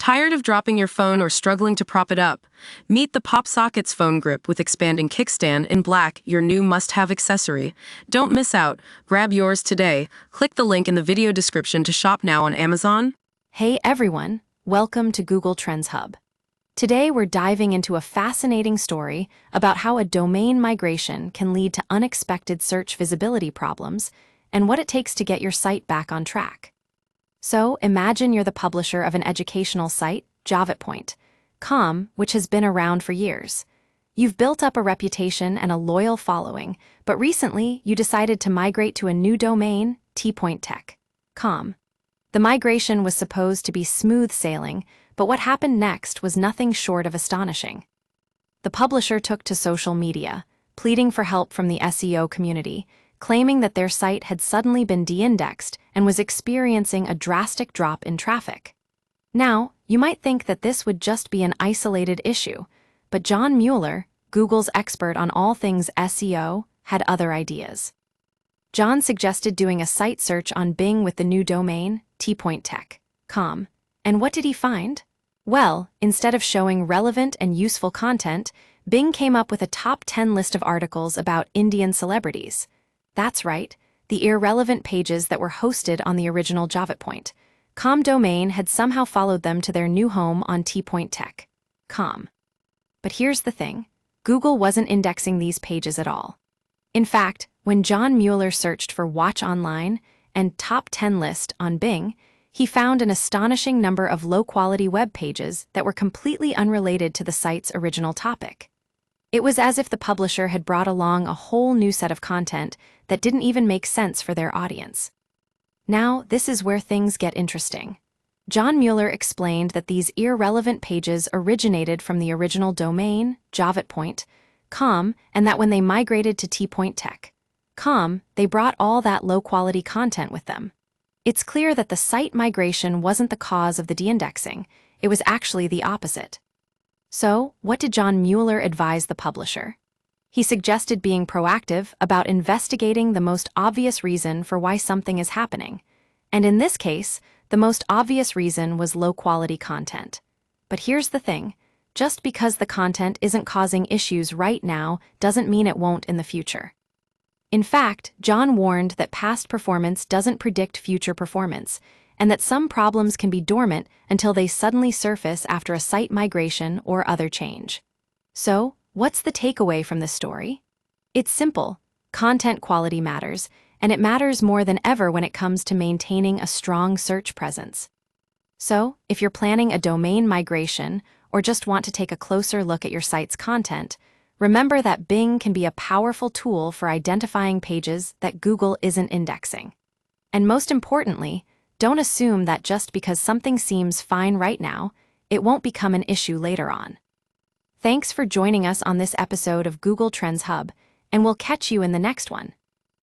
Tired of dropping your phone or struggling to prop it up? Meet the PopSockets phone grip with expanding kickstand in black, your new must-have accessory. Don't miss out. Grab yours today. Click the link in the video description to shop now on Amazon. Hey everyone, welcome to Google Trends Hub. Today we're diving into a fascinating story about how a domain migration can lead to unexpected search visibility problems and what it takes to get your site back on track. So imagine you're the publisher of an educational site, JavaPoint.com, which has been around for years. You've built up a reputation and a loyal following, but recently you decided to migrate to a new domain, tpointtech.com. The migration was supposed to be smooth sailing, but what happened next was nothing short of astonishing. The publisher took to social media, pleading for help from the SEO community, claiming that their site had suddenly been de-indexed and was experiencing a drastic drop in traffic. Now, you might think that this would just be an isolated issue, but John Mueller, Google's expert on all things SEO, had other ideas. John suggested doing a site search on Bing with the new domain, tpointtech.com. And what did he find? Well, instead of showing relevant and useful content, Bing came up with a top 10 list of articles about Indian celebrities. That's right, the irrelevant pages that were hosted on the original JavaPoint.com domain had somehow followed them to their new home on tpointtech.com. But here's the thing, Google wasn't indexing these pages at all. In fact, when John Mueller searched for Watch Online and Top 10 List on Bing, he found an astonishing number of low-quality web pages that were completely unrelated to the site's original topic. It was as if the publisher had brought along a whole new set of content that didn't even make sense for their audience. Now, this is where things get interesting. John Mueller explained that these irrelevant pages originated from the original domain, JavaPoint.com, and that when they migrated to tpointtech.com, they brought all that low-quality content with them. It's clear that the site migration wasn't the cause of the de-indexing, it was actually the opposite. So, what did John Mueller advise the publisher? He suggested being proactive about investigating the most obvious reason for why something is happening. And in this case, the most obvious reason was low-quality content. But here's the thing, just because the content isn't causing issues right now doesn't mean it won't in the future. In fact, John warned that past performance doesn't predict future performance, and that some problems can be dormant until they suddenly surface after a site migration or other change. So, what's the takeaway from this story? It's simple. Content quality matters, and it matters more than ever when it comes to maintaining a strong search presence. So, if you're planning a domain migration or just want to take a closer look at your site's content, remember that Bing can be a powerful tool for identifying pages that Google isn't indexing. And most importantly, don't assume that just because something seems fine right now, it won't become an issue later on. Thanks for joining us on this episode of Google Trends Hub, and we'll catch you in the next one.